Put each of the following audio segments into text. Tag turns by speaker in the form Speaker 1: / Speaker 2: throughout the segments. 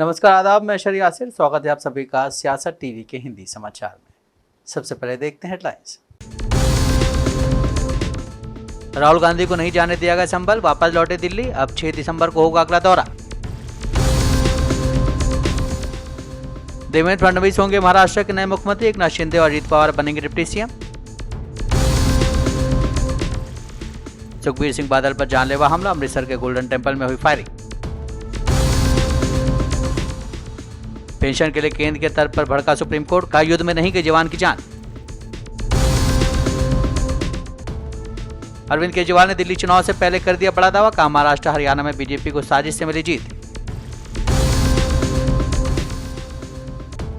Speaker 1: नमस्कार, आदाब। मैं शरी यासिर, स्वागत है आप सभी का सियासत टीवी के हिंदी समाचार में। सबसे पहले देखते हैं हेडलाइंस। राहुल गांधी को नहीं जाने दिया गया संभल, वापस लौटे दिल्ली। अब 6 दिसंबर को होगा अगला दौरा। देवेंद्र फडणवीस होंगे महाराष्ट्र के नए मुख्यमंत्री, एकनाथ शिंदे और अजीत पवार बनेंगे डिप्टी सीएम। सुखबीर सिंह बादल पर जानलेवा हमला, अमृतसर के गोल्डन टेम्पल में हुई फायरिंग। पेंशन के लिए केंद्र के तर्क पर भड़का सुप्रीम कोर्ट, का युद्ध में नहीं गए जवान की जान। अरविंद केजरीवाल ने दिल्ली चुनाव से पहले कर दिया बड़ा दावा, कहा महाराष्ट्र हरियाणा में बीजेपी को साजिश से मिली जीत।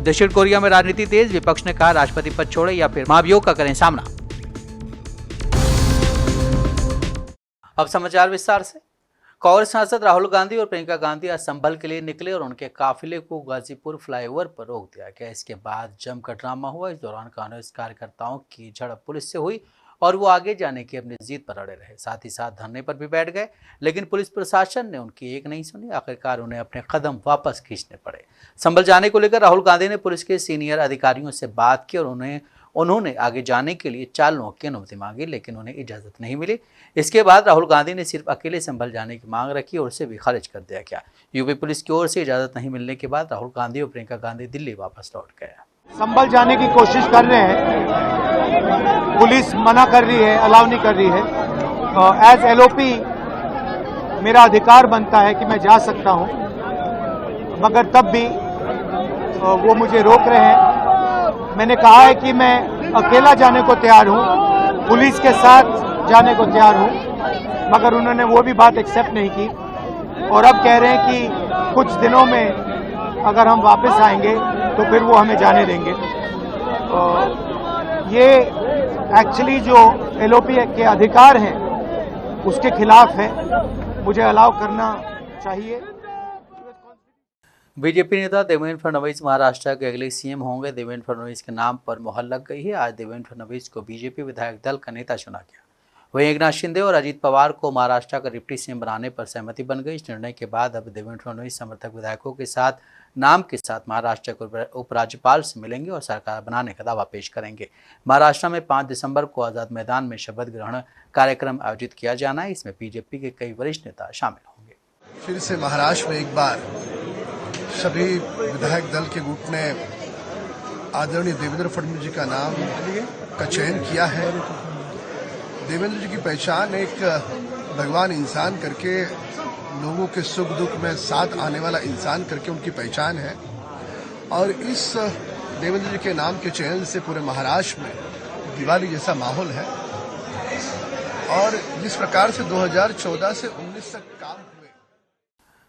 Speaker 1: दक्षिण कोरिया में राजनीति तेज, विपक्ष ने कहा राष्ट्रपति पद छोड़े या फिर महाभियोग का करें सामना। अब समाचार विस्तार से। कांग्रेस सांसद राहुल गांधी और प्रियंका गांधी आज संभल के लिए निकले और उनके काफिले को गाजीपुर फ्लाईओवर पर रोक दिया गया। इसके बाद जमकर ड्रामा हुआ। इस दौरान कांग्रेस कार्यकर्ताओं की झड़प पुलिस से हुई और वो आगे जाने की अपनी जीत पर अड़े रहे, साथ ही साथ धरने पर भी बैठ गए, लेकिन पुलिस प्रशासन ने उनकी एक नहीं सुनी। आखिरकार उन्हें अपने कदम वापस खींचने पड़े। संभल जाने को लेकर राहुल गांधी ने पुलिस के सीनियर अधिकारियों से बात की और उन्होंने आगे जाने के लिए 4 लोगों की अनुमति मांगी, लेकिन उन्हें इजाजत नहीं मिली। इसके बाद राहुल गांधी ने सिर्फ अकेले संभल जाने की मांग रखी और उसे भी खारिज कर दिया गया। यूपी पुलिस की ओर से इजाजत नहीं मिलने के बाद राहुल गांधी और प्रियंका गांधी दिल्ली वापस लौट गए।
Speaker 2: संभल जाने की कोशिश कर रहे हैं, पुलिस मना कर रही है, अलाउ नहीं कर रही है। एज एलओपी मेरा अधिकार बनता है कि मैं जा सकता हूं, मगर तब भी वो मुझे रोक रहे हैं। मैंने कहा है कि मैं अकेला जाने को तैयार हूं, पुलिस के साथ जाने को तैयार हूं, मगर उन्होंने वो भी बात एक्सेप्ट नहीं की और अब कह रहे हैं कि कुछ दिनों में अगर हम वापस आएंगे तो फिर वो हमें जाने देंगे। ये एक्चुअली जो एलओपी के अधिकार हैं उसके खिलाफ है, मुझे अलाउ करना चाहिए।
Speaker 1: बीजेपी नेता देवेंद्र फडणवीस महाराष्ट्र के अगले सीएम होंगे। देवेंद्र फडणवीस के नाम पर मोहर लग गई है। आज देवेंद्र फडणवीस को बीजेपी विधायक दल का नेता चुना गया। वहीं एकनाथ शिंदे और अजीत पवार को महाराष्ट्र का डिप्टी सीएम बनाने पर सहमति बन गई। इस निर्णय के बाद अब देवेंद्र फडणवीस समर्थक विधायकों के साथ नाम के साथ महाराष्ट्र के उपराज्यपाल से मिलेंगे और सरकार बनाने का दावा पेश करेंगे। महाराष्ट्र में 5 दिसंबर को आजाद मैदान में शपथ ग्रहण कार्यक्रम आयोजित किया जाना है। इसमें बीजेपी के कई वरिष्ठ नेता शामिल होंगे।
Speaker 3: फिर से महाराष्ट्र में एक बार सभी विधायक दल के गुट ने आदरणीय देवेंद्र फडणवीस जी का नाम का चयन किया है। देवेंद्र जी की पहचान एक भगवान इंसान करके, लोगों के सुख दुख में साथ आने वाला इंसान करके उनकी पहचान है और इस देवेंद्र जी के नाम के चयन से पूरे महाराष्ट्र में दिवाली जैसा माहौल है और जिस प्रकार से 2014 से 19 तक काम हुए।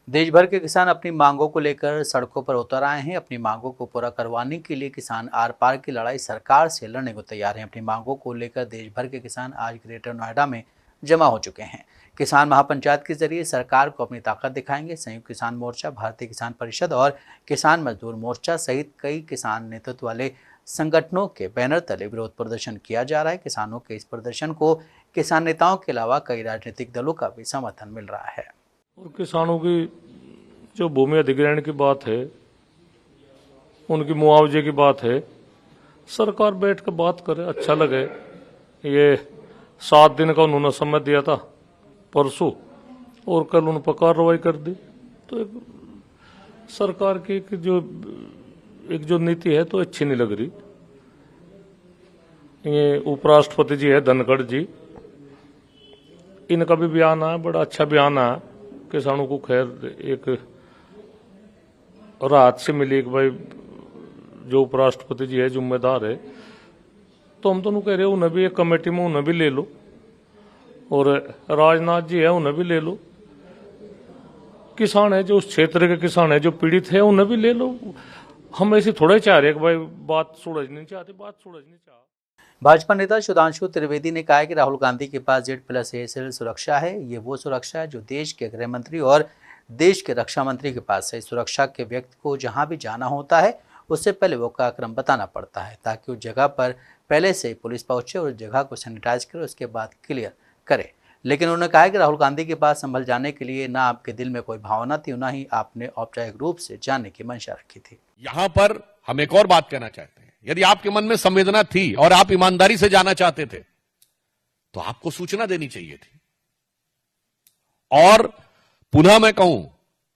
Speaker 1: देश भर के किसान अपनी मांगों को लेकर सड़कों पर उतर आए हैं। अपनी मांगों को पूरा करवाने के लिए किसान आर पार की लड़ाई सरकार से लड़ने को तैयार हैं। अपनी मांगों को लेकर देश भर के किसान आज ग्रेटर नोएडा में जमा हो चुके हैं। किसान महापंचायत के जरिए सरकार को अपनी ताकत दिखाएंगे। संयुक्त किसान मोर्चा, भारतीय किसान परिषद और किसान मजदूर मोर्चा सहित कई किसान नेतृत्व वाले संगठनों के बैनर तले विरोध प्रदर्शन किया जा रहा है। किसानों के इस प्रदर्शन को किसान नेताओं के अलावा कई राजनीतिक दलों का भी समर्थन मिल रहा है।
Speaker 4: और किसानों की जो भूमि अधिग्रहण की बात है, उनकी मुआवजे की बात है, सरकार बैठ कर बात करे, अच्छा लगे। ये 7 दिन का उन्होंने समय दिया था परसों और कल उन पर कार्रवाई कर दी, तो एक सरकार की एक जो नीति है तो अच्छी नहीं लग रही। ये उपराष्ट्रपति जी है धनखड़ जी, इनका भी बयान आया, बड़ा अच्छा बयान आया। किसानों को खैर एक राहत से मिली कि भाई जो उपराष्ट्रपति जी है जिम्मेदार है, तो हम तो कह रहे हो उन्हें भी एक कमेटी में उन्हें भी ले लो और राजनाथ जी है उन्हें भी ले लो। किसान है जो उस क्षेत्र के किसान है जो पीड़ित है उन्हें भी ले लो। हम ऐसे थोड़ा चाह रहे कि भाई बात सुलझनी चाहते, बात सुलझनी चाह।
Speaker 1: भाजपा नेता सुधांशु त्रिवेदी ने कहा है कि राहुल गांधी के पास Z+A सेल सुरक्षा है। ये वो सुरक्षा है जो देश के गृह मंत्री और देश के रक्षा मंत्री के पास है। सुरक्षा के व्यक्ति को जहां भी जाना होता है उससे पहले वो का क्रम बताना पड़ता है, ताकि उस जगह पर पहले से ही पुलिस पहुंचे और उस जगह को सैनिटाइज करे, उसके बाद क्लियर करे। लेकिन उन्होंने कहा कि राहुल गांधी के पास संभल जाने के लिए ना आपके दिल में कोई भावना थी, ना ही आपने औपचारिक रूप से जानने की मंशा रखी थी।
Speaker 5: यहां पर हम एक और बात कहना चाहते हैं, यदि आपके मन में संवेदना थी और आप ईमानदारी से जाना चाहते थे तो आपको सूचना देनी चाहिए थी। और पुनः मैं कहूं,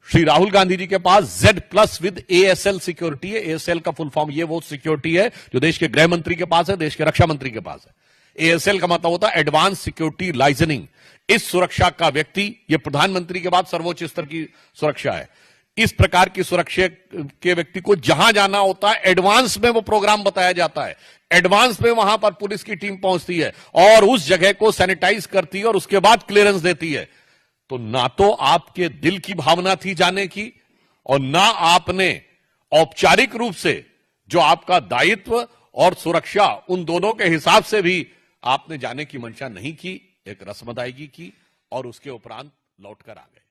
Speaker 5: श्री राहुल गांधी जी के पास Z+ विद ASL सिक्योरिटी है। ASL का फुल फॉर्म ये वो सिक्योरिटी है जो देश के गृह मंत्री के पास है, देश के रक्षा मंत्री के पास है। ASL का मतलब होता है एडवांस सिक्योरिटी लाइजनिंग। इस सुरक्षा का व्यक्ति, ये प्रधानमंत्री के बाद सर्वोच्च स्तर की सुरक्षा है। इस प्रकार की सुरक्षा के व्यक्ति को जहां जाना होता है एडवांस में वो प्रोग्राम बताया जाता है, एडवांस में वहां पर पुलिस की टीम पहुंचती है और उस जगह को सैनिटाइज करती है और उसके बाद क्लियरेंस देती है। तो ना तो आपके दिल की भावना थी जाने की और ना आपने औपचारिक रूप से जो आपका दायित्व और सुरक्षा, उन दोनों के हिसाब से भी आपने जाने की मंशा नहीं की, एक रस्म अदायगी की और उसके उपरांत लौटकर आ गए।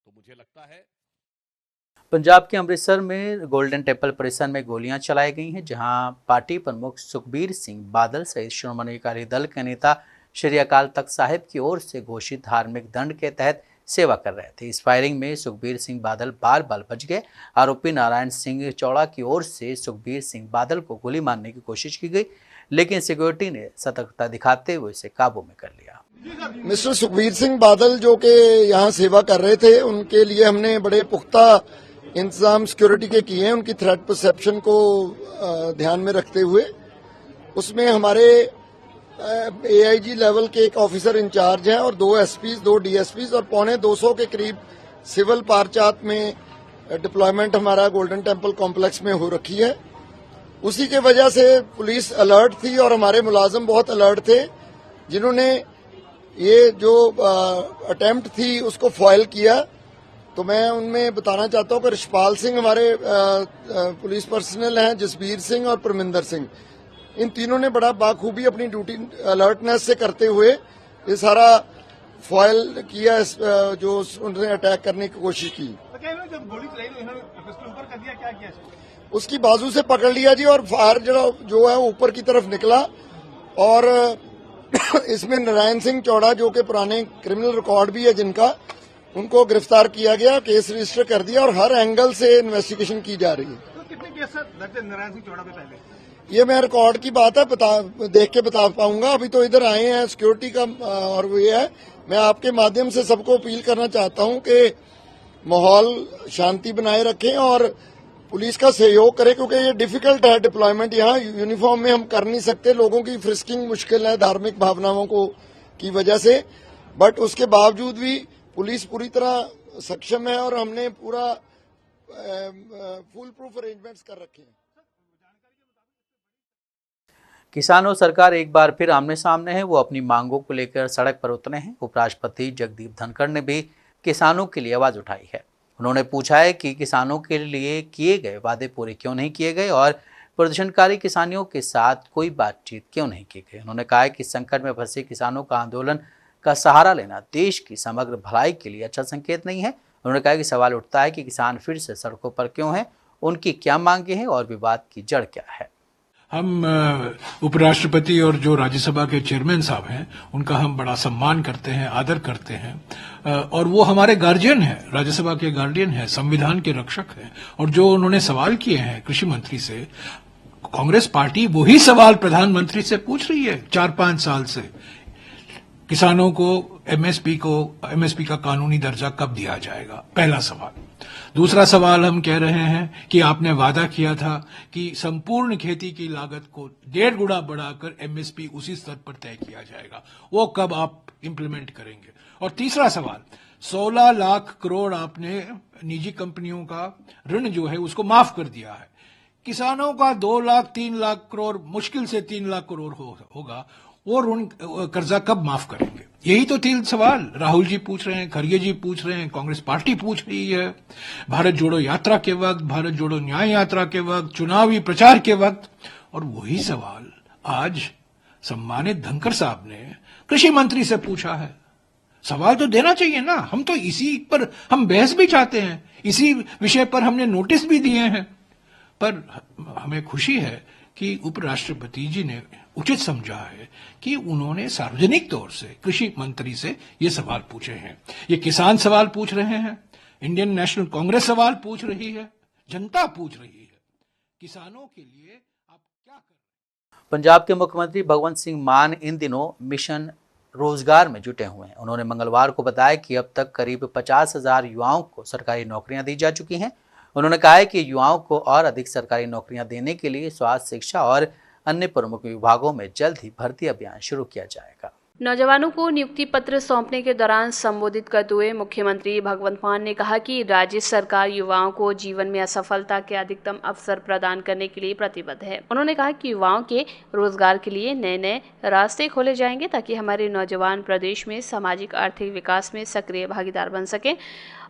Speaker 5: तो मुझे लगता है
Speaker 1: पंजाब के अमृतसर में गोल्डन टेम्पल परिसर में गोलियां चलाई गई हैं, जहां पार्टी प्रमुख सुखबीर सिंह बादल सहित श्रोमणी अकाली दल के नेता श्री अकाल तख्त साहिब की ओर से घोषित धार्मिक दंड के तहत सेवा कर रहे थे। इस फायरिंग में सुखबीर सिंह बादल बाल बच गए। आरोपी नारायण सिंह चौड़ा की ओर से सुखबीर सिंह बादल को गोली मारने की कोशिश की गई, लेकिन सिक्योरिटी ने सतर्कता दिखाते हुए इसे काबू में कर लिया।
Speaker 6: मिस्टर सुखबीर सिंह बादल जो कि यहाँ सेवा कर रहे थे, उनके लिए हमने बड़े पुख्ता इंतजाम सिक्योरिटी के किए हैं, उनकी थ्रेट परसेप्शन को ध्यान में रखते हुए। उसमें हमारे AIG लेवल के एक ऑफिसर इंचार्ज हैं और 2 SPs, 2 DSPs और 250 के करीब सिविल पारचात में डिप्लॉयमेंट हमारा गोल्डन टेम्पल कॉम्प्लेक्स में हो रखी है। उसी के वजह से पुलिस अलर्ट थी और हमारे मुलाजिम बहुत अलर्ट थे, जिन्होंने ये जो अटेम्प्ट थी उसको फॉइल किया। तो मैं उनमें बताना चाहता हूं कि रिशपाल सिंह हमारे पुलिस पर्सनल हैं, जसबीर सिंह और परमिंदर सिंह, इन तीनों ने बड़ा बाखूबी अपनी ड्यूटी अलर्टनेस से करते हुए ये सारा फॉइल किया, जो उन्होंने अटैक करने की कोशिश की।
Speaker 2: जब गोली चलाई तो इन्होंने ऊपर कर दिया, क्या किया?
Speaker 6: उसकी बाजू से पकड़ लिया जी और फायर जो है ऊपर की तरफ निकला और इसमें नारायण सिंह चौड़ा जो कि पुराने क्रिमिनल रिकॉर्ड भी है जिनका, उनको गिरफ्तार किया गया, केस रजिस्टर कर दिया और हर एंगल से इन्वेस्टिगेशन की जा रही है।
Speaker 2: तो कितने केस दर्ज है नारायण सिंह चौड़ा पे पहले?
Speaker 6: ये मैं रिकॉर्ड की बात है देख के बता पाऊंगा। अभी तो इधर आए हैं सिक्योरिटी का और वो ये है, मैं आपके माध्यम से सबको अपील करना चाहता हूं कि माहौल शांति बनाए रखें और पुलिस का सहयोग करें, क्योंकि ये डिफिकल्ट है डिप्लॉयमेंट। यहाँ यूनिफॉर्म में हम कर नहीं सकते, लोगों की फ्रिस्किंग मुश्किल है धार्मिक भावनाओं को की वजह से, बट उसके बावजूद भी पुलिस पूरी तरह सक्षम है और हमने पूरा फुल प्रूफ अरेंजमेंट्स कर रखे हैं।
Speaker 1: किसान और सरकार एक बार फिर आमने सामने है। वो अपनी मांगों को लेकर सड़क पर उतरे हैं। उपराष्ट्रपति जगदीप धनखड़ ने भी किसानों के लिए आवाज उठाई है। उन्होंने पूछा है कि किसानों के लिए किए गए वादे पूरे क्यों नहीं किए गए और प्रदर्शनकारी किसानियों के साथ कोई बातचीत क्यों नहीं की गई। उन्होंने कहा है कि संकट में फंसे किसानों का आंदोलन का सहारा लेना देश की समग्र भलाई के लिए अच्छा संकेत नहीं है। उन्होंने कहा कि सवाल उठता है कि किसान फिर से सड़कों पर क्यों हैं, उनकी क्या मांगे हैं और विवाद की जड़ क्या है।
Speaker 7: हम उपराष्ट्रपति और जो राज्यसभा के चेयरमैन साहब हैं उनका हम बड़ा सम्मान करते हैं, आदर करते हैं और वो हमारे गार्जियन हैं, राज्यसभा के गार्जियन हैं, संविधान के रक्षक हैं। और जो उन्होंने सवाल किए हैं कृषि मंत्री से, कांग्रेस पार्टी वही सवाल प्रधानमंत्री से पूछ रही है 4-5 साल से। किसानों को एमएसपी का कानूनी दर्जा कब दिया जाएगा, पहला सवाल। दूसरा सवाल हम कह रहे हैं कि आपने वादा किया था कि संपूर्ण खेती की लागत को 1.5 गुना बढ़ाकर एमएसपी उसी स्तर पर तय किया जाएगा, वो कब आप इंप्लीमेंट करेंगे। और तीसरा सवाल, 16 लाख करोड़ आपने निजी कंपनियों का ऋण जो है उसको माफ कर दिया है। किसानों का 2 लाख 3 लाख करोड़, मुश्किल से 3 लाख करोड़ होगा, वो ऋण कर्जा कब माफ करेंगे। यही तो 3 सवाल राहुल जी पूछ रहे हैं, खड़गे जी पूछ रहे हैं, कांग्रेस पार्टी पूछ रही है। भारत जोड़ो यात्रा के वक्त, भारत जोड़ो न्याय यात्रा के वक्त, चुनावी प्रचार के वक्त, और वही सवाल आज सम्मानित धनखड़ साहब ने कृषि मंत्री से पूछा है। सवाल तो देना चाहिए ना, हम तो इसी पर हम बहस भी चाहते हैं, इसी विषय पर हमने नोटिस भी दिए हैं। पर हमें खुशी है कि उपराष्ट्रपति जी ने उचित समझा है कि उन्होंने सार्वजनिक तौर से कृषि मंत्री से ये सवाल पूछे हैं। ये किसान सवाल पूछ रहे हैं, इंडियन नेशनल कांग्रेस सवाल पूछ रही है, जनता पूछ रही है, किसानों के लिए आप क्या कर रहे हैं।
Speaker 1: पंजाब के मुख्यमंत्री भगवंत सिंह मान इन दिनों मिशन रोजगार में जुटे हुए हैं। उन्होंने मंगलवार को बताया कि अब तक करीब 50,000 युवाओं को सरकारी नौकरियां दी जा चुकी हैं। उन्होंने कहा है कि युवाओं को और अधिक सरकारी नौकरियां देने के लिए स्वास्थ्य, शिक्षा और अन्य प्रमुख विभागों में जल्द ही भर्ती अभियान शुरू किया जाएगा।
Speaker 8: नौजवानों को नियुक्ति पत्र सौंपने के दौरान संबोधित करते हुए मुख्यमंत्री भगवंत मान ने कहा कि राज्य सरकार युवाओं को जीवन में असफलता के अधिकतम अवसर प्रदान करने के लिए प्रतिबद्ध है। उन्होंने कहा कि युवाओं के रोजगार के लिए नए नए रास्ते खोले जाएंगे ताकि हमारे नौजवान प्रदेश में सामाजिक आर्थिक विकास में सक्रिय भागीदार बन सके।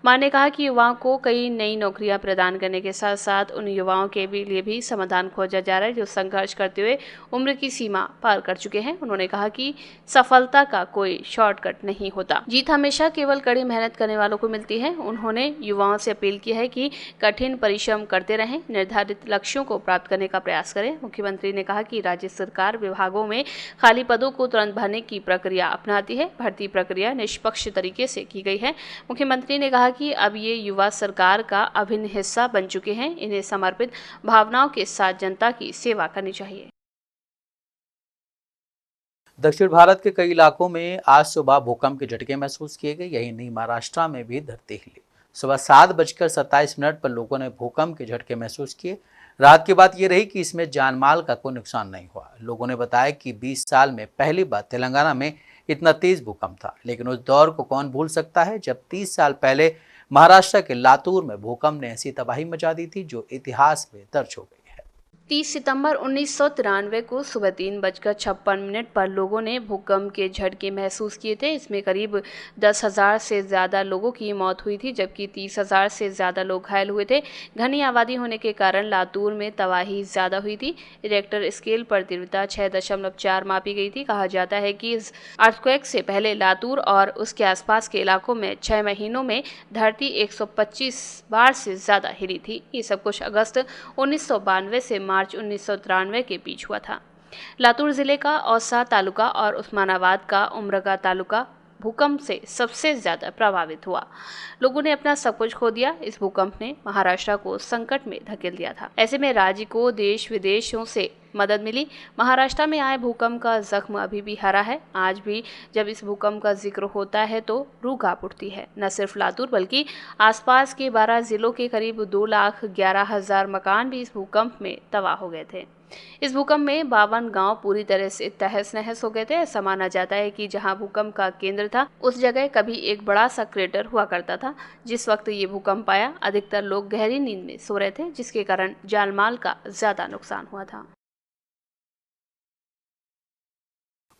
Speaker 8: मान ने कहा कि युवाओं को कई नई नौकरियां प्रदान करने के साथ साथ उन युवाओं के लिए भी समाधान खोजा जा रहा है जो संघर्ष करते हुए उम्र की सीमा पार कर चुके हैं। उन्होंने कहा कि सफलता का कोई शॉर्टकट नहीं होता, जीत हमेशा केवल कड़ी मेहनत करने वालों को मिलती है। उन्होंने युवाओं से अपील की है कि कठिन परिश्रम करते रहें, निर्धारित लक्ष्यों को प्राप्त करने का प्रयास करें। मुख्यमंत्री ने कहा कि राज्य सरकार विभागों में खाली पदों को तुरंत भरने की प्रक्रिया अपनाती है। भर्ती प्रक्रिया निष्पक्ष तरीके से की गई है। मुख्यमंत्री ने कहा कि अब ये युवा सरकार का अभिन्न हिस्सा बन चुके हैं। इन्हें समर्पित भावनाओं के साथ जनता की सेवा करनी चाहिए।
Speaker 1: दक्षिण भारत के कई इलाकों में आज सुबह भूकंप के झटके महसूस किए गए। यही नहीं, महाराष्ट्र में भी धरती हिली। सुबह 7:27 पर लोगों ने भूकंप के झटके महसूस किए। रात की बात यह रही कि इसमें जानमाल का कोई नुकसान नहीं हुआ। लोगों ने बताया कि 20 साल में पहली बार तेलंगाना में इतना तेज भूकंप था, लेकिन उस दौर को कौन भूल सकता है जब 30 साल पहले महाराष्ट्र के लातूर में भूकंप ने ऐसी तबाही मचा दी थी जो इतिहास में दर्ज हो गई है।
Speaker 8: 30 सितंबर 1993 को सुबह 3:56 पर लोगों ने भूकंप के झटके महसूस किए थे। इसमें करीब 10,000 से ज़्यादा लोगों की मौत हुई थी, जबकि 30,000 से ज़्यादा लोग घायल हुए थे। घनी आबादी होने के कारण लातूर में तबाही ज़्यादा हुई थी। रिएक्टर स्केल पर तीव्रता 6.4 मापी गई थी। कहा जाता है कि इस अर्थक्वेक से पहले लातूर और उसके आसपास के इलाकों में 6 महीनों में धरती 125 बार से ज़्यादा हिली थी। ये सब कुछ अगस्त 1992 से मार्च 1993 के बीच हुआ था। लातूर जिले का औसा तालुका और उस्मानाबाद का उमरगा तालुका भूकंप से सबसे ज्यादा प्रभावित हुआ। लोगों ने अपना सब कुछ खो दिया। इस भूकंप ने महाराष्ट्र को संकट में धकेल दिया था। ऐसे में राज्य को देश विदेशों से मदद मिली। महाराष्ट्र में आए भूकंप का जख्म अभी भी हरा है। आज भी जब इस भूकंप का जिक्र होता है तो रूह कांप उठती है। न सिर्फ लातूर बल्कि आसपास के 12 जिलों के करीब 2,11,000 मकान भी इस भूकंप में तबाह हो गए थे। इस भूकंप में 52 गांव पूरी तरह से तहस नहस हो गए थे। ऐसा माना जाता है कि जहां भूकंप का केंद्र था उस जगह कभी एक बड़ा सा क्रेटर हुआ करता था। जिस वक्त ये भूकंप आया अधिकतर लोग गहरी नींद में सो रहे थे, जिसके कारण जानमाल का ज्यादा नुकसान हुआ था।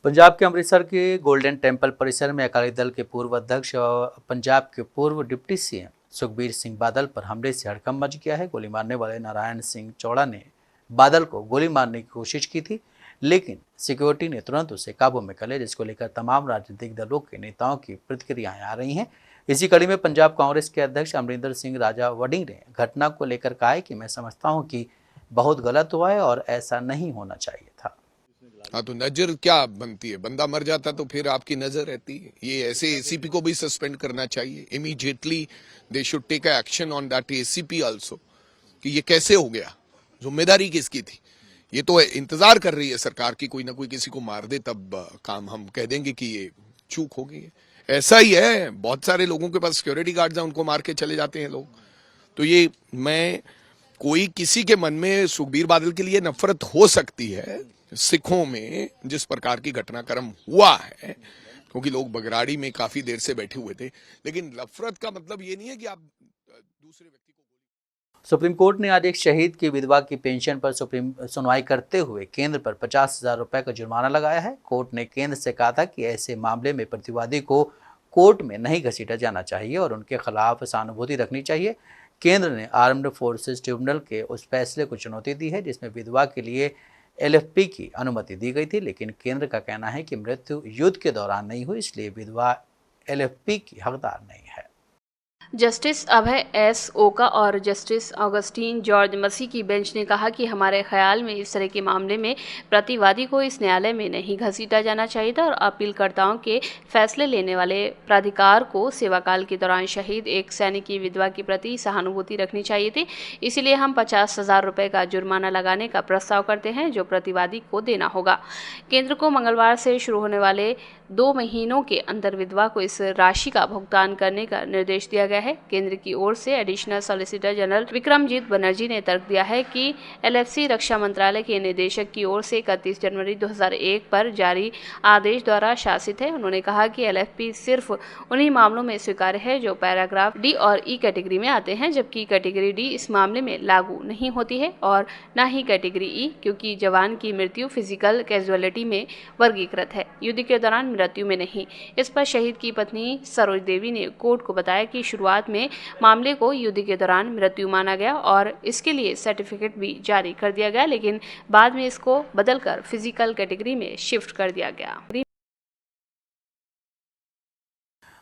Speaker 1: पंजाब के अमृतसर के गोल्डन टेम्पल परिसर में अकाली दल के पूर्व अध्यक्ष और पंजाब के पूर्व डिप्टी सीएम सुखबीर सिंह बादल पर हमले से हड़कंप मच गया है। गोली मारने वाले नारायण सिंह चौड़ा ने बादल को गोली मारने की कोशिश की थी, लेकिन सिक्योरिटी ने तुरंत उसे काबू में कर लिया, जिसको लेकर तमाम राजनीतिक दलों के नेताओं की प्रतिक्रियाएं आ रही हैं। इसी कड़ी में पंजाब कांग्रेस के अध्यक्ष अमरिंदर सिंह राजा वडिंग ने घटना को लेकर कहा है कि मैं समझता हूं कि बहुत गलत हुआ है और ऐसा नहीं होना चाहिए था।
Speaker 9: हाँ, तो नजर क्या बनती है? बंदा मर जाता तो फिर आपकी नजर रहती है। ये ऐसे एसीपी को भी सस्पेंड करना चाहिए। Immediately they should take action on that ACP also कि ये कैसे हो गया, जिम्मेदारी किसकी थी। ये तो इंतजार कर रही है सरकार की कोई ना कोई किसी को मार दे, तब काम हम कह देंगे कि ये चूक हो गई है। ऐसा ही है, बहुत सारे लोगों के पास सिक्योरिटी गार्ड्स हैं, उनको मार के चले जाते हैं लोग। तो ये मैं कोई किसी के मन में सुखबीर बादल के लिए नफरत हो सकती है। सिखों में जिस प्रकार की घटनाक्रम हुआ है, क्योंकि लोग बगराड़ी में काफी देर से बैठे हुए थे, लेकिन नफरत का मतलब ये नहीं है कि आप दूसरे व्यक्ति को।
Speaker 1: सुप्रीम कोर्ट ने आज एक शहीद की विधवा की पेंशन पर सुनवाई करते हुए केंद्र पर 50,000 रुपए का जुर्माना लगाया है। कोर्ट ने केंद्र से कहा था कि ऐसे मामले में प्रतिवादी को कोर्ट में नहीं घसीटा जाना चाहिए और उनके खिलाफ सहानुभूति रखनी चाहिए। केंद्र ने आर्म्ड फोर्सेस ट्रिब्यूनल के उस फैसले को चुनौती दी है जिसमें विधवा के लिए LFP की अनुमति दी गई थी, लेकिन केंद्र का कहना है कि मृत्यु युद्ध के दौरान नहीं हुई, इसलिए विधवा LFP की हकदार नहीं है।
Speaker 8: जस्टिस अभय एस ओका और जस्टिस ऑगस्टीन जॉर्ज मसी की बेंच ने कहा कि हमारे ख्याल में इस तरह के मामले में प्रतिवादी को इस न्यायालय में नहीं घसीटा जाना चाहिए था और अपीलकर्ताओं के फैसले लेने वाले प्राधिकार को सेवाकाल के दौरान शहीद एक सैनिक की विधवा के प्रति सहानुभूति रखनी चाहिए थी। इसीलिए हम 50,000 रुपये का जुर्माना लगाने का प्रस्ताव करते हैं जो प्रतिवादी को देना होगा। केंद्र को मंगलवार से शुरू होने वाले 2 महीनों के अंदर विधवा को इस राशि का भुगतान करने का निर्देश दिया गया है। केंद्र की ओर से additional solicitor general Vikramjit Banerjee ने तर्क दिया है कि एलएफसी रक्षा मंत्रालय के निदेशक की ओर से 31 जनवरी 2001 पर जारी आदेश द्वारा शासित है। उन्होंने कहा कि एलएफपी सिर्फ उन्हीं मामलों में स्वीकार्य है जो पैराग्राफ डी और ई कैटेगरी में आते हैं, जबकि कैटेगरी डी इस मामले में लागू नहीं होती है और न ही कैटेगरी ई, क्योंकि जवान की मृत्यु फिजिकल कैजुअलिटी में वर्गीकृत है, युद्ध के दौरान मृत्यु में नहीं। इस पर शहीद की पत्नी सरोज देवी ने कोर्ट को बताया कि शुरुआत में मामले को युद्ध के दौरान मृत्यु माना गया और इसके लिए सर्टिफिकेट भी जारी कर दिया गया, लेकिन बाद में इसको बदलकर फिजिकल कैटेगरी में शिफ्ट कर दिया गया।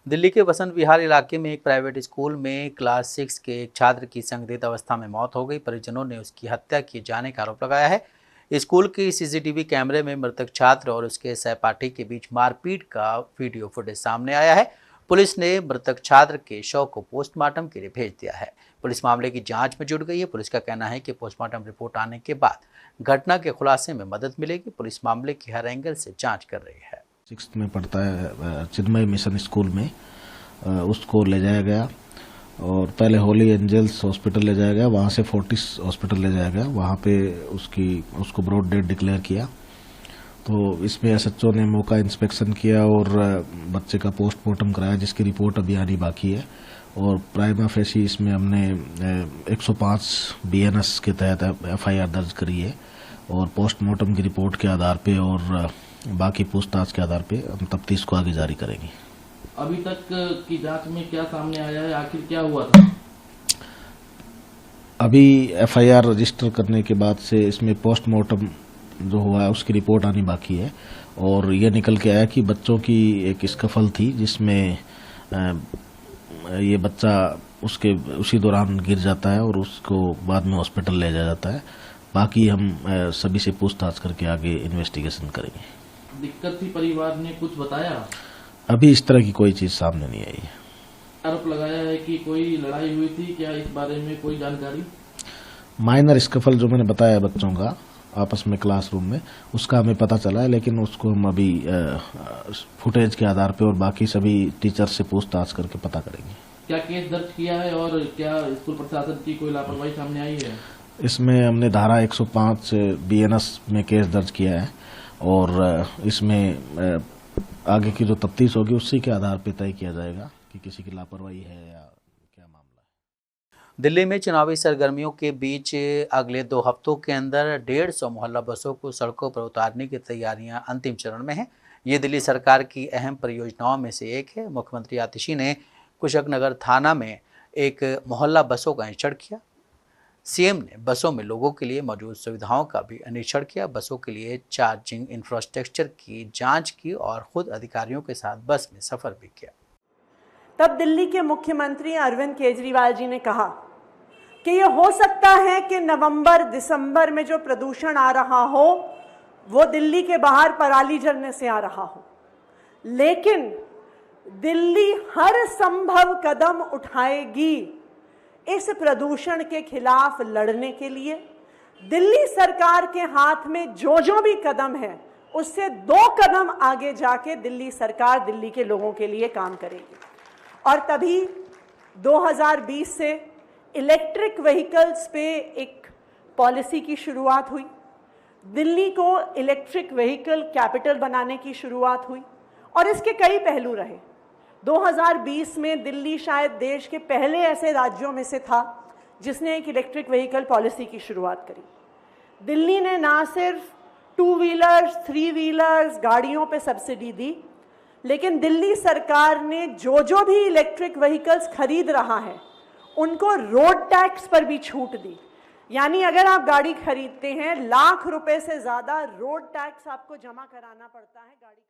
Speaker 1: दिल्ली के वसंत विहार इलाके में एक प्राइवेट स्कूल में क्लास 6 के एक छात्र की संदिग्ध अवस्था में मौत हो गई। परिजनों ने उसकी हत्या किए जाने का आरोप लगाया है। स्कूल की सीसीटीवी कैमरे में मृतक छात्र और उसके सहपाठी के बीच मारपीट का वीडियो फुटेज सामने आया है। पुलिस ने मृतक छात्र के शव को पोस्टमार्टम के लिए भेज दिया है। पुलिस मामले की जांच में जुट गई है। पुलिस का कहना है कि पोस्टमार्टम रिपोर्ट आने के बाद घटना के खुलासे में मदद मिलेगी। पुलिस मामले की हर एंगल से जांच कर रही है।
Speaker 10: 6th में पढ़ता है चिन्मय मिशन स्कूल में, उसको ले जाया गया और पहले होली एंजल्स हॉस्पिटल ले जाया गया, वहाँ से फोर्टिस हॉस्पिटल ले जाया गया, वहाँ पे उसको ब्रॉड डेड डिक्लेयर किया। तो इसमें एसएचओ ने मौका इंस्पेक्शन किया और बच्चे का पोस्टमार्टम कराया, जिसकी रिपोर्ट अभी आनी बाकी है। और प्राइमा फेसी इसमें हमने 105 बीएनएस के तहत एफआईआर दर्ज करी है और पोस्टमार्टम की रिपोर्ट के आधार पे और बाकी पूछताछ के आधार पे हम तफ्तीश को आगे जारी करेंगे।
Speaker 11: अभी तक की जांच में क्या सामने आया है, आखिर क्या हुआ था?
Speaker 10: अभी एफआईआर रजिस्टर करने के बाद से इसमें पोस्टमार्टम जो हुआ है उसकी रिपोर्ट आनी बाकी है और यह निकल के आया कि बच्चों की एक स्कफल थी जिसमें ये बच्चा उसी दौरान गिर जाता है और उसको बाद में हॉस्पिटल ले जाया जाता है। बाकी हम सभी से पूछताछ करके आगे इन्वेस्टिगेशन करेंगे।
Speaker 11: दिक्कत थी, परिवार ने कुछ बताया?
Speaker 10: अभी इस तरह की कोई चीज सामने नहीं आई है।
Speaker 11: आरोप लगाया है कि कोई लड़ाई हुई थी, क्या इस बारे में कोई जानकारी?
Speaker 10: माइनर स्कफल जो मैंने बताया बच्चों का आपस में क्लासरूम में, उसका हमें पता चला है, लेकिन उसको हम अभी फुटेज के आधार पे और बाकी सभी टीचर से पूछताछ करके पता करेंगे।
Speaker 11: क्या केस दर्ज किया है और क्या स्कूल प्रशासन की कोई लापरवाही सामने आई है?
Speaker 10: इसमें हमने धारा 105 बीएनएस में केस दर्ज किया है और इसमें आगे की जो तफ्तीश होगी उसी के आधार पर तय किया जाएगा कि किसी की लापरवाही है या क्या मामला है।
Speaker 1: दिल्ली में चुनावी सरगर्मियों के बीच अगले 2 हफ्तों के अंदर 150 मोहल्ला बसों को सड़कों पर उतारने की तैयारियां अंतिम चरण में हैं। ये दिल्ली सरकार की अहम परियोजनाओं में से एक है। मुख्यमंत्री आतिशी ने कुशकनगर थाना में एक मोहल्ला बसों का निरीक्षण किया। सीएम ने बसों में लोगों के लिए मौजूद सुविधाओं का भी निरीक्षण किया। बसों के लिए चार्जिंग इंफ्रास्ट्रक्चर की जांच की और खुद अधिकारियों के साथ बस में सफर भी किया।
Speaker 12: तब दिल्ली के मुख्यमंत्री अरविंद केजरीवाल जी ने कहा कि ये हो सकता है कि नवंबर दिसंबर में जो प्रदूषण आ रहा हो वो दिल्ली के बाहर पराली जलने से आ रहा हो, लेकिन दिल्ली हर संभव कदम उठाएगी इस प्रदूषण के खिलाफ लड़ने के लिए। दिल्ली सरकार के हाथ में जो भी कदम है उससे 2 कदम आगे जाके दिल्ली सरकार दिल्ली के लोगों के लिए काम करेगी। और तभी 2020 से इलेक्ट्रिक व्हीकल्स पे एक पॉलिसी की शुरुआत हुई। दिल्ली को इलेक्ट्रिक व्हीकल कैपिटल बनाने की शुरुआत हुई और इसके कई पहलू रहे। 2020 में दिल्ली शायद देश के पहले ऐसे राज्यों में से था जिसने एक इलेक्ट्रिक व्हीकल पॉलिसी की शुरुआत करी। दिल्ली ने ना सिर्फ 2 व्हीलर्स 3 व्हीलर्स गाड़ियों पे सब्सिडी दी, लेकिन दिल्ली सरकार ने जो भी इलेक्ट्रिक व्हीकल्स खरीद रहा है उनको रोड टैक्स पर भी छूट दी। यानी अगर आप गाड़ी खरीदते हैं, ₹1,00,000 से ज्यादा रोड टैक्स आपको जमा कराना पड़ता है गाड़ी।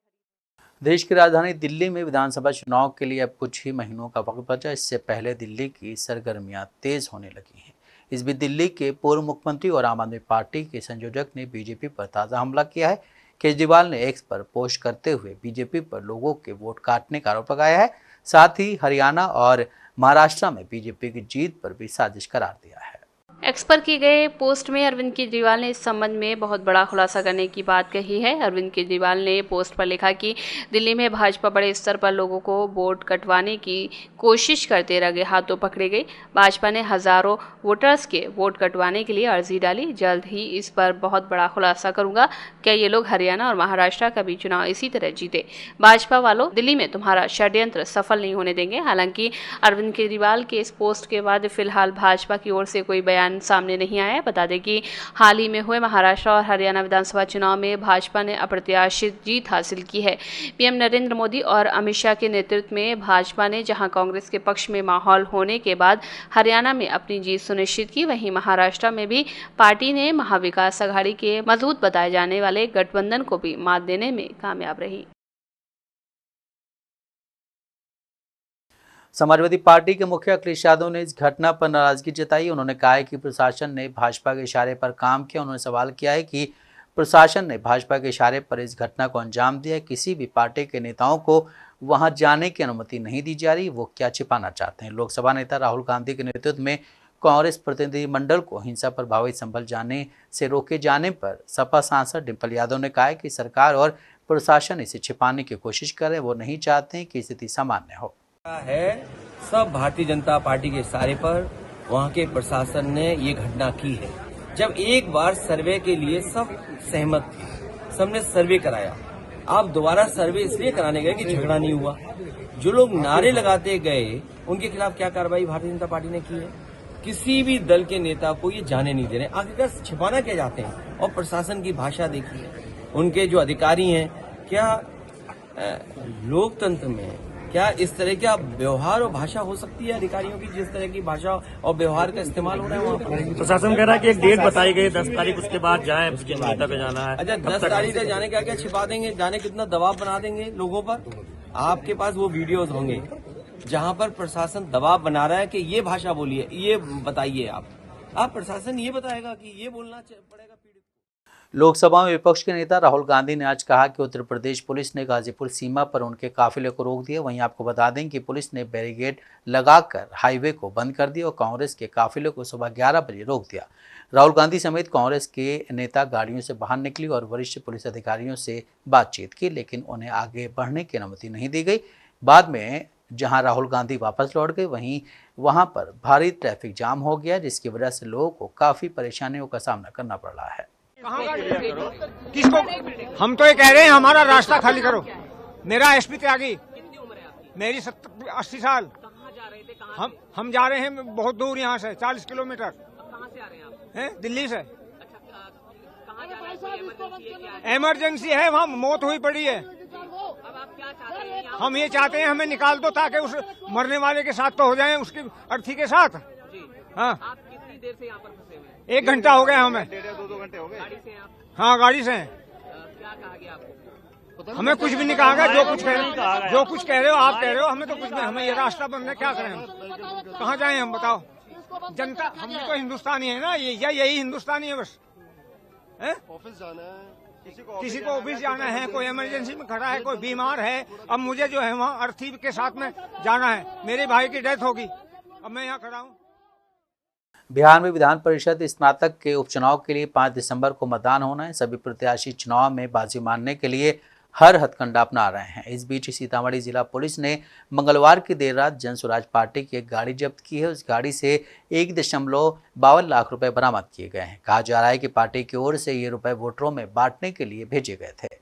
Speaker 1: देश की राजधानी दिल्ली में विधानसभा चुनाव के लिए अब कुछ ही महीनों का वक्त बचा। इससे पहले दिल्ली की सरगर्मियां तेज होने लगी हैं। इस बीच दिल्ली के पूर्व मुख्यमंत्री और आम आदमी पार्टी के संयोजक ने बीजेपी पर ताज़ा हमला किया है। केजरीवाल ने एक्स पर पोस्ट करते हुए बीजेपी पर लोगों के वोट काटने का आरोप लगाया है। साथ ही हरियाणा और महाराष्ट्र में बीजेपी की जीत पर भी साजिश करार दिया है।
Speaker 8: एक्स पर किए गए पोस्ट में अरविंद केजरीवाल ने इस संबंध में बहुत बड़ा खुलासा करने की बात कही है। अरविंद केजरीवाल ने पोस्ट पर लिखा कि दिल्ली में भाजपा बड़े स्तर पर लोगों को वोट कटवाने की कोशिश करते रगे हाथों पकड़े गए। भाजपा ने हजारों वोटर्स के वोट कटवाने के लिए अर्जी डाली। जल्द ही इस पर बहुत बड़ा खुलासा करूंगा। क्या ये लोग हरियाणा और महाराष्ट्र का भी चुनाव इसी तरह जीते? भाजपा वालों, दिल्ली में तुम्हारा षड्यंत्र सफल नहीं होने देंगे। हालांकि अरविंद केजरीवाल के इस पोस्ट के बाद फिलहाल भाजपा की ओर से कोई बयान सामने नहीं आया। बता दें कि हाल ही में हुए महाराष्ट्र और हरियाणा विधानसभा चुनाव में भाजपा ने अप्रत्याशित जीत हासिल की है। पीएम नरेंद्र मोदी और अमित शाह के नेतृत्व में भाजपा ने जहां कांग्रेस के पक्ष में माहौल होने के बाद हरियाणा में अपनी जीत सुनिश्चित की, वहीं महाराष्ट्र में भी पार्टी ने महाविकास आघाड़ी के मजबूत बताए जाने वाले गठबंधन को भी मात देने में कामयाब रही।
Speaker 1: समाजवादी पार्टी के मुखिया अखिलेश यादव ने इस घटना पर नाराजगी जताई। उन्होंने कहा है कि प्रशासन ने भाजपा के इशारे पर काम किया। उन्होंने सवाल किया है कि प्रशासन ने भाजपा के इशारे पर इस घटना को अंजाम दिया। किसी भी पार्टी के नेताओं को वहां जाने की अनुमति नहीं दी जा रही। वो क्या छिपाना चाहते हैं? लोकसभा नेता राहुल गांधी के नेतृत्व में कांग्रेस प्रतिनिधिमंडल को हिंसा प्रभावित संभल जाने से रोके जाने पर सपा सांसद डिम्पल यादव ने कहा है कि सरकार और प्रशासन इसे छिपाने की कोशिश कर रहे हैं। वो नहीं चाहते कि स्थिति सामान्य हो।
Speaker 13: है सब भारतीय जनता पार्टी के इशारे पर वहां के प्रशासन ने ये घटना की है। जब एक बार सर्वे के लिए सब सहमत थे, सबने सर्वे कराया, आप दोबारा सर्वे इसलिए कराने गए कि झगड़ा नहीं हुआ। जो लोग नारे लगाते गए उनके खिलाफ क्या कार्रवाई भारतीय जनता पार्टी ने की है? किसी भी दल के नेता को ये जाने नहीं दे रहे। आखिरकार छिपाना क्या चाहते हैं? और प्रशासन की भाषा देखिए, उनके जो अधिकारी हैं, क्या लोकतंत्र में क्या इस तरह का व्यवहार और भाषा हो सकती है अधिकारियों की? जिस तरह की भाषा और व्यवहार का इस्तेमाल हो रहा है वहाँ पर।
Speaker 14: प्रशासन कह रहा है कि एक डेट बताई गई 10 तारीख, उसके बाद जाएं, उसके नेता पे जाना है।
Speaker 13: अच्छा, 10 तारीख तक जाने का क्या छिपा देंगे? जाने कितना दबाव बना देंगे लोगों पर? आपके पास वो वीडियोज होंगे जहाँ पर प्रशासन दबाव बना रहा है कि ये भाषा बोलिए, ये बताइए। आप प्रशासन ये बताएगा कि ये बोलना पड़ेगा।
Speaker 1: लोकसभा में विपक्ष के नेता राहुल गांधी ने आज कहा कि उत्तर प्रदेश पुलिस ने गाजीपुर सीमा पर उनके काफिले को रोक दिया। वहीं आपको बता दें कि पुलिस ने बैरिकेड लगाकर हाईवे को बंद कर दिया और कांग्रेस के काफिले को सुबह 11 बजे रोक दिया। राहुल गांधी समेत कांग्रेस के नेता गाड़ियों से बाहर निकली और वरिष्ठ पुलिस अधिकारियों से बातचीत की, लेकिन उन्हें आगे बढ़ने की अनुमति नहीं दी गई। बाद में जहां राहुल गांधी वापस लौट गए, वहीं वहां पर भारी ट्रैफिक जाम हो गया, जिसकी वजह से लोगों को काफी परेशानियों का सामना करना पड़ रहा है।
Speaker 2: किसको? हम तो ये कह रहे हैं हमारा रास्ता खाली करो। मेरा एसपी त्यागी, मेरी 80 साल। हम जा रहे हैं बहुत दूर, यहाँ से 40 किलोमीटर। कहाँ से आ रहे हैं आप? हैं? दिल्ली से। इमरजेंसी है, वहाँ मौत हुई पड़ी है। अब आप क्या चाहते हैं? हम ये चाहते हैं हमें निकाल दो ताकि उस मरने वाले के साथ तो हो जाए, उसकी अर्थी के साथ। हाँ,
Speaker 11: आप कितनी देर से यहाँ पर फंसे हुए हैं?
Speaker 2: 1 घंटा हो गया हमें।
Speaker 11: 2 घंटे हो गए। गाड़ी से आप?
Speaker 2: हाँ, गाड़ी से हैं।
Speaker 11: क्या कहा गया आपको?
Speaker 2: हमें कुछ भी नहीं कहा गया। जो कुछ कह रहे हो आप कह रहे हो, हमें तो कुछ नहीं। हमें ये रास्ता बंद है, क्या करें हम? कहाँ जाएं हम, बताओ? जनता, हम तो हिंदुस्तानी है ना, यही हिंदुस्तानी है बस।
Speaker 6: ऑफिस जाना है,
Speaker 2: किसी को ऑफिस जाना है, कोई इमरजेंसी में खड़ा है, कोई बीमार है। अब मुझे जो है वहाँ अर्थी के साथ में जाना है, मेरे भाई की डेथ होगी, अब मैं यहाँ खड़ा हूँ।
Speaker 1: बिहार में विधान परिषद स्नातक के उपचुनाव के लिए 5 दिसंबर को मतदान होना है। सभी प्रत्याशी चुनाव में बाजी मारने के लिए हर हथकंडा अपना रहे हैं। इस बीच सीतामढ़ी जिला पुलिस ने मंगलवार की देर रात जन स्वराज पार्टी की एक गाड़ी जब्त की है। उस गाड़ी से 1.52 लाख रुपए बरामद किए गए हैं। कहा जा रहा है कि पार्टी की ओर से ये रुपए वोटरों में बांटने के लिए भेजे गए थे।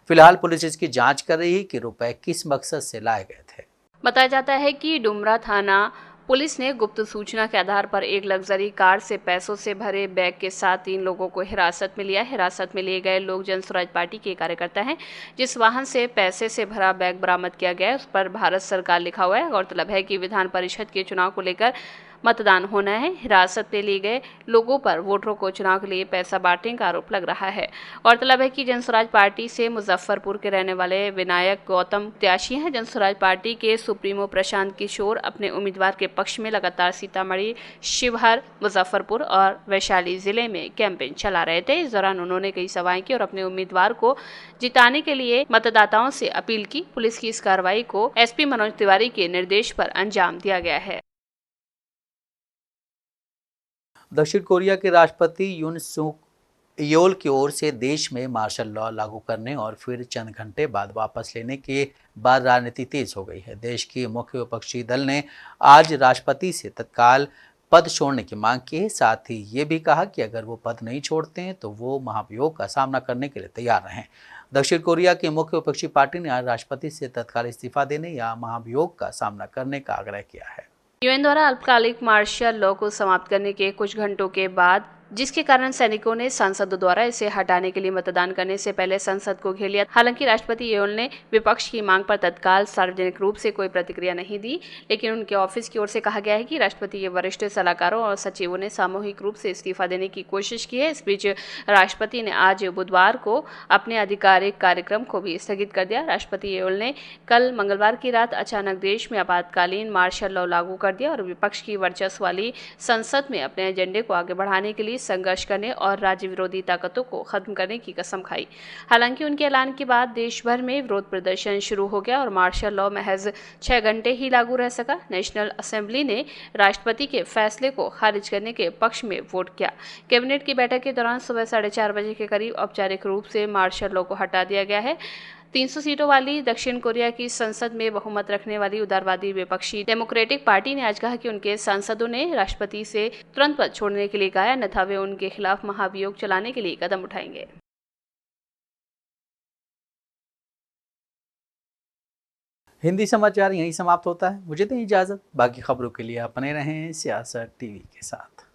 Speaker 1: फिलहाल पुलिस इसकी जांच कर रही है कि रुपए किस मकसद से लाए गए थे।
Speaker 8: बताया जाता है कि डुमरा थाना पुलिस ने गुप्त सूचना के आधार पर एक लग्जरी कार से पैसों से भरे बैग के साथ 3 लोगों को हिरासत में लिया। हिरासत में लिए गए लोग जन स्वराज पार्टी के कार्यकर्ता हैं। जिस वाहन से पैसे से भरा बैग बरामद किया गया है उस पर भारत सरकार लिखा हुआ है। गौरतलब है कि विधान परिषद के चुनाव को लेकर मतदान होना है। हिरासत में लिए गए लोगों पर वोटरों को चुनाव के लिए पैसा बांटने का आरोप लग रहा है। गौरतलब है कि जनस्वराज पार्टी से मुजफ्फरपुर के रहने वाले विनायक गौतम प्रत्याशी हैं। जनस्वराज पार्टी के सुप्रीमो प्रशांत किशोर अपने उम्मीदवार के पक्ष में लगातार सीतामढ़ी, शिवहर, मुजफ्फरपुर और वैशाली जिले में कैंपेन चला रहे थे। इस दौरान उन्होंने कई सभाएं की और अपने उम्मीदवार को जिताने के लिए मतदाताओं से अपील की। पुलिस की इस कार्रवाई को एसपी मनोज तिवारी के निर्देश पर अंजाम दिया गया है।
Speaker 1: दक्षिण कोरिया के राष्ट्रपति यून सुक योल की ओर से देश में मार्शल लॉ लागू करने और फिर चंद घंटे बाद वापस लेने के बाद राजनीति तेज हो गई है। देश के मुख्य विपक्षी दल ने आज राष्ट्रपति से तत्काल पद छोड़ने की मांग की है। साथ ही ये भी कहा कि अगर वो पद नहीं छोड़ते हैं तो वो महाभियोग का सामना करने के लिए तैयार रहें। दक्षिण कोरिया की मुख्य विपक्षी पार्टी ने आज राष्ट्रपति से तत्काल इस्तीफा देने या महाभियोग का सामना करने का आग्रह किया है।
Speaker 8: यूएन द्वारा अल्पकालिक मार्शल लॉ को समाप्त करने के कुछ घंटों के बाद, जिसके कारण सैनिकों ने सांसदों द्वारा इसे हटाने के लिए मतदान करने से पहले संसद को घेर लिया। हालांकि राष्ट्रपति योल ने विपक्ष की मांग पर तत्काल सार्वजनिक रूप से कोई प्रतिक्रिया नहीं दी, लेकिन उनके ऑफिस की ओर से कहा गया है कि राष्ट्रपति के वरिष्ठ सलाहकारों और सचिवों ने सामूहिक रूप से इस्तीफा देने की कोशिश की है। इस बीच राष्ट्रपति ने आज बुधवार को अपने आधिकारिक कार्यक्रम को भी स्थगित कर दिया। राष्ट्रपति योल ने कल मंगलवार की रात अचानक देश में आपातकालीन मार्शल लॉ लागू कर दिया और विपक्ष की वर्चस्व वाली संसद में अपने एजेंडे को आगे बढ़ाने के लिए संघर्ष करने और राज्य विरोधी ताकतों को खत्म करने की कसम खाई। हालांकि उनके ऐलान के बाद देश भर में विरोध प्रदर्शन शुरू हो गया और मार्शल लॉ महज 6 घंटे ही लागू रह सका। नेशनल असेंबली ने राष्ट्रपति के फैसले को खारिज करने के पक्ष में वोट किया। कैबिनेट की बैठक के दौरान सुबह 4:30 बजे के करीब औपचारिक रूप से मार्शल लॉ को हटा दिया गया है। 300 सीटों वाली दक्षिण कोरिया की संसद में बहुमत रखने वाली उदारवादी विपक्षी डेमोक्रेटिक पार्टी ने आज कहा कि उनके सांसदों ने राष्ट्रपति से तुरंत पद छोड़ने के लिए कहा है, अन्यथा वे उनके खिलाफ महाभियोग चलाने के लिए कदम उठाएंगे।
Speaker 1: हिंदी समाचार यहीं समाप्त होता है। मुझे दें इजाजत। बाकी खबरों के लिए आप बने रहें सियासत टीवी के साथ।